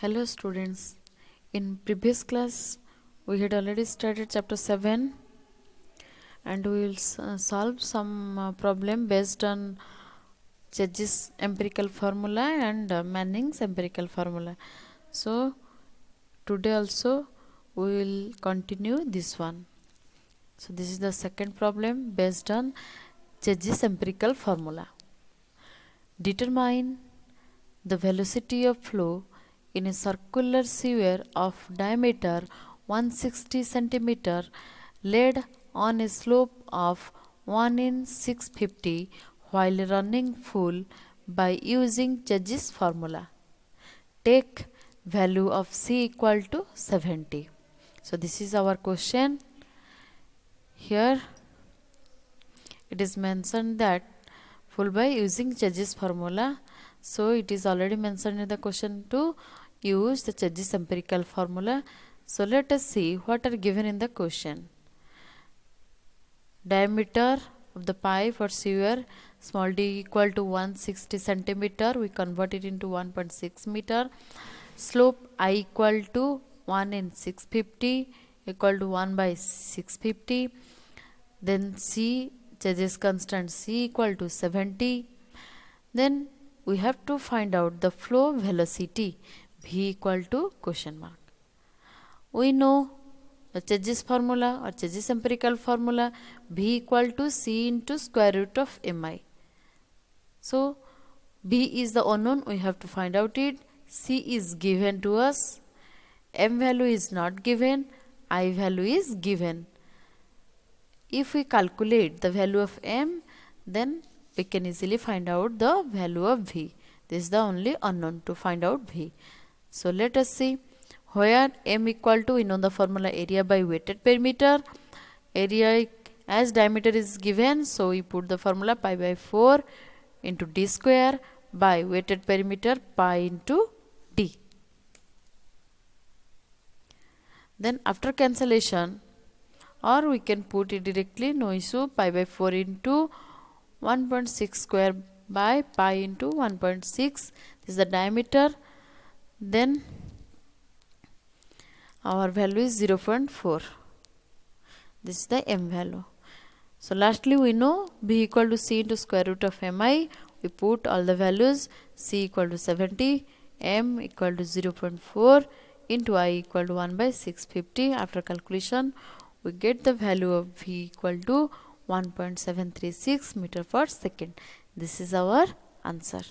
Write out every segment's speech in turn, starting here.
Hello students, in previous class we had already started chapter 7 and we will solve some problem based on Cheggy's empirical formula and Manning's empirical formula. So today also we will continue this one. So this is the second problem based on Cheggy's empirical formula. Determine the velocity of flow in a circular sewer of diameter 160 centimeter laid on a slope of 1 in 650 while running full by using Cheggy's formula. Take value of C equal to 70. So this is our question. Here it is mentioned that full by using Cheggy's formula. So it is already mentioned in the question to use the Cheggy's empirical formula. So let us see what are given in the question. Diameter of the pipe or sewer small d equal to 160 centimeter. We convert it into 1.6 meter. Slope I equal to 1 in 650 equal to 1 by 650. Then C, Cheggy's constant C equal to 70. Then we have to find out the flow velocity V equal to question mark. We know the Cheggy's formula or Cheggy's empirical formula V equal to C into square root of Mi. So V is the unknown, we have to find out it. C is given to us, M value is not given, I value is given. If we calculate the value of M, then we can easily find out the value of V. This is the only unknown to find out V. So let us see. Where M equal to, we know the formula area by weighted perimeter. Area as diameter is given, so we put the formula pi by 4 into d square by weighted perimeter pi into d. Then after cancellation, or we can put it directly, no issue, pi by 4 into 1.6 square by pi into 1.6. This is the diameter. Then our value is 0.4. This is the M value. So lastly we know B equal to C into square root of Mi. We put all the values. C equal to 70, M equal to 0.4 into I equal to 1 by 650. After calculation we get the value of V equal to 1.736 meter per second. This is our answer.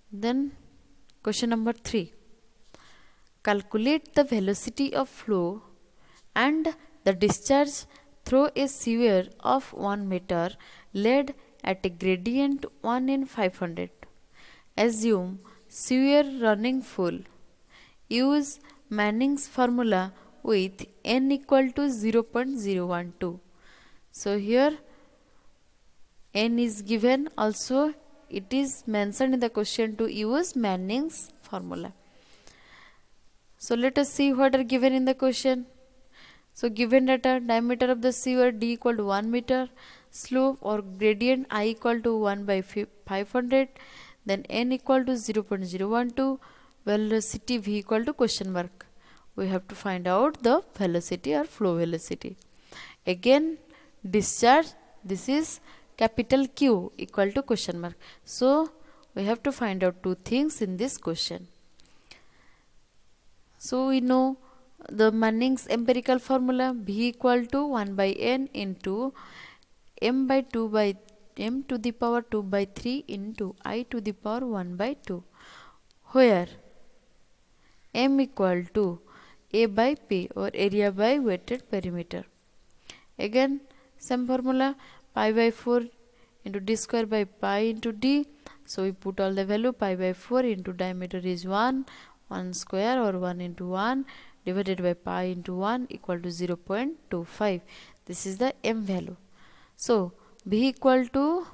Then question number 3. Calculate the velocity of flow and the discharge through a sewer of 1 meter laid at a gradient 1 in 500. Assume sewer running full. Use Manning's formula with n equal to 0.012. So here n is given, also it is mentioned in the question to use Manning's formula. So let us see what are given in the question. So given data, diameter of the sewer d equal to 1 meter, slope or gradient I equal to 1 by 500, then n equal to 0.012, velocity V equal to question mark. We have to find out the velocity or flow velocity. Again discharge, this is capital Q equal to question mark. So we have to find out two things in this question. So we know the Manning's empirical formula V equal to 1 by n into m by 2 by m to the power 2 by 3 into I to the power 1 by 2, where m equal to A by P or area by weighted perimeter. Again same formula, pi by 4 into d square by pi into d. So we put all the value, pi by 4 into diameter is 1 square or 1 into 1 divided by pi into 1 equal to 0.25. This is the M value. So V equal to,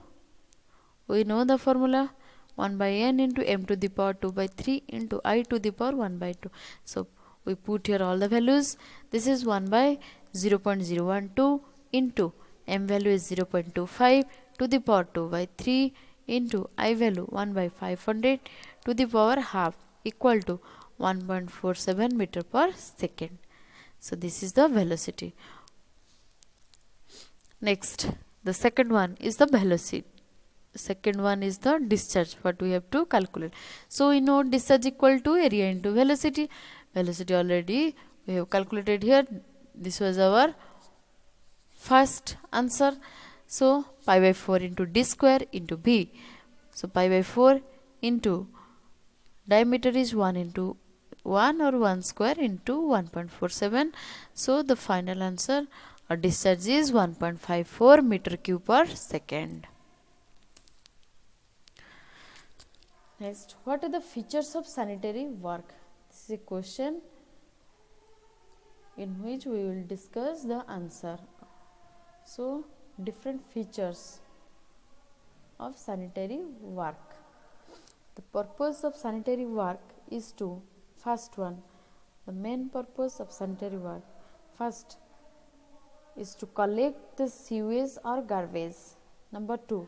we know the formula, 1 by n into m to the power 2 by 3 into I to the power 1 by 2. So we put here all the values. This is 1 by 0.012 into m value is 0.25 to the power 2 by 3 into I value 1 by 500 to the power half equal to 1.47 meter per second. So this is the velocity. Next, the second one is the velocity. Second one is the discharge, what we have to calculate. So we know discharge equal to area into velocity. Velocity already we have calculated here. This was our first answer. So pi by 4 into d square into b. So pi by 4 into diameter is 1 into 1 or 1 square into 1.47. So the final answer or discharge is 1.54 meter cube per second. Next, what are the features of sanitary work? This is a question in which we will discuss the answer. So, different features of sanitary work. The purpose of sanitary work is to, first one, the main purpose of sanitary work, first is to collect the sewage or garbage. Number 2,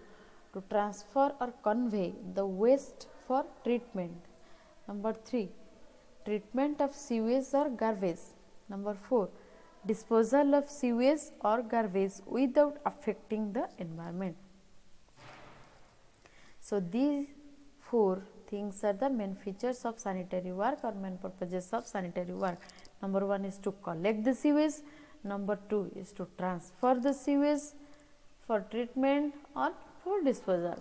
to transfer or convey the waste for treatment. Number 3, treatment of sewage or garbage. Number 4, disposal of sewage or garbage without affecting the environment. So these 4 things are the main features of sanitary work or main purposes of sanitary work. Number 1 is to collect the sewage. Number 2 is to transfer the sewage for treatment or for disposal.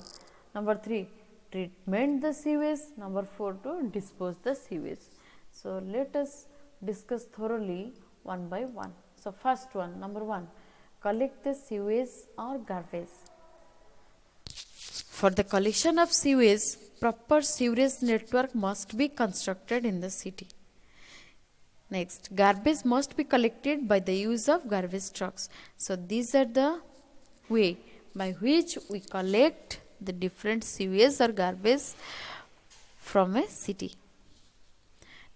Number 3, treatment the sewage. Number 4, to dispose the sewage. So let us discuss thoroughly one by one. So first one, number 1, collect the sewage or garbage. For the collection of sewage, proper sewerage network must be constructed in the city. Next, garbage must be collected by the use of garbage trucks. So these are the way by which we collect the different sewage or garbage from a city.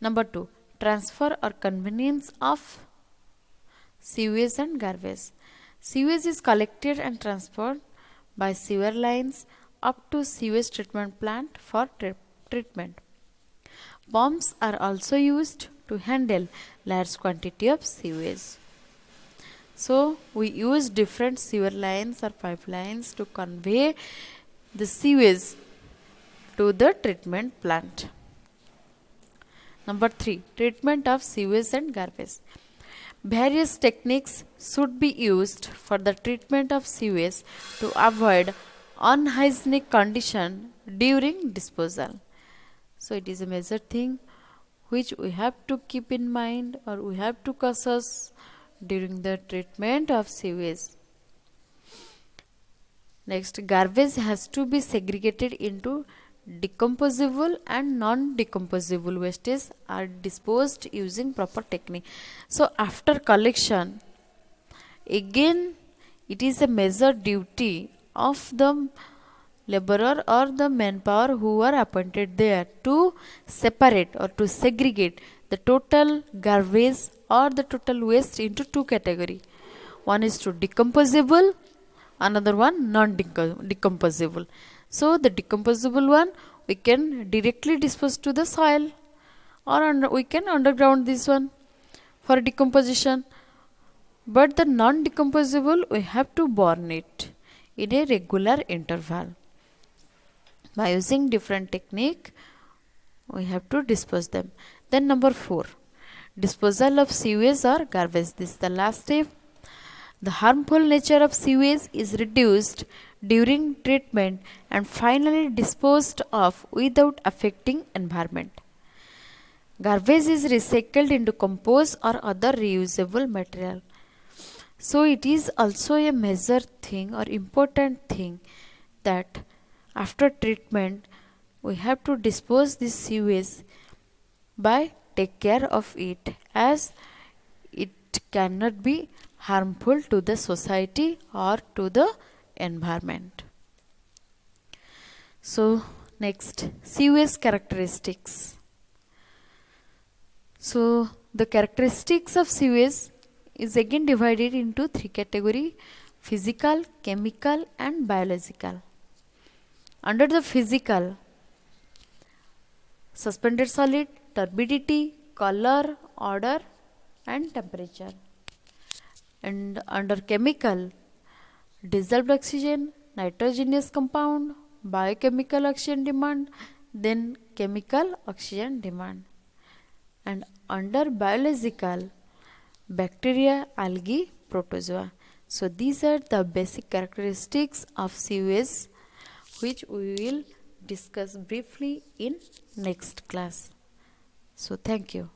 Number 2, transfer or convenience of sewage and garbage. Sewage is collected and transferred by sewer lines up to sewage treatment plant for treatment. Pumps are also used to handle large quantity of sewage. So we use different sewer lines or pipelines to convey the sewage to the treatment plant. Number 3, treatment of sewage and garbage. Various techniques should be used for the treatment of sewage to avoid unhygienic condition during disposal. So it is a major thing which we have to keep in mind or we have to cautious during the treatment of sewage. Next, garbage has to be segregated into decomposable and non-decomposable wastes are disposed using proper technique. So after collection, again it is a major duty of the laborer or the manpower who are appointed there to separate or to segregate the total garbage or the total waste into 2 categories. One is to decomposable, another one non-decomposable. So the decomposable one we can directly dispose to the soil or we can underground this one for decomposition. But the non-decomposable we have to burn it in a regular interval. By using different technique, we have to dispose them. Then number 4, disposal of sewage or garbage. This is the last step. The harmful nature of sewage is reduced during treatment and finally disposed of without affecting environment. Garbage is recycled into compost or other reusable material. So it is also a major thing or important thing that after treatment we have to dispose this sewage by take care of it as it cannot be harmful to the society or to the environment. So next, sewage characteristics. So the characteristics of sewage is again divided into 3 categories: physical, chemical and biological. Under the physical, suspended solid, turbidity, color, odor and temperature. And under chemical, dissolved oxygen, nitrogenous compound, biochemical oxygen demand, then chemical oxygen demand. And under biological, bacteria, algae, protozoa. So these are the basic characteristics of sewage which we will discuss briefly in next class. So thank you.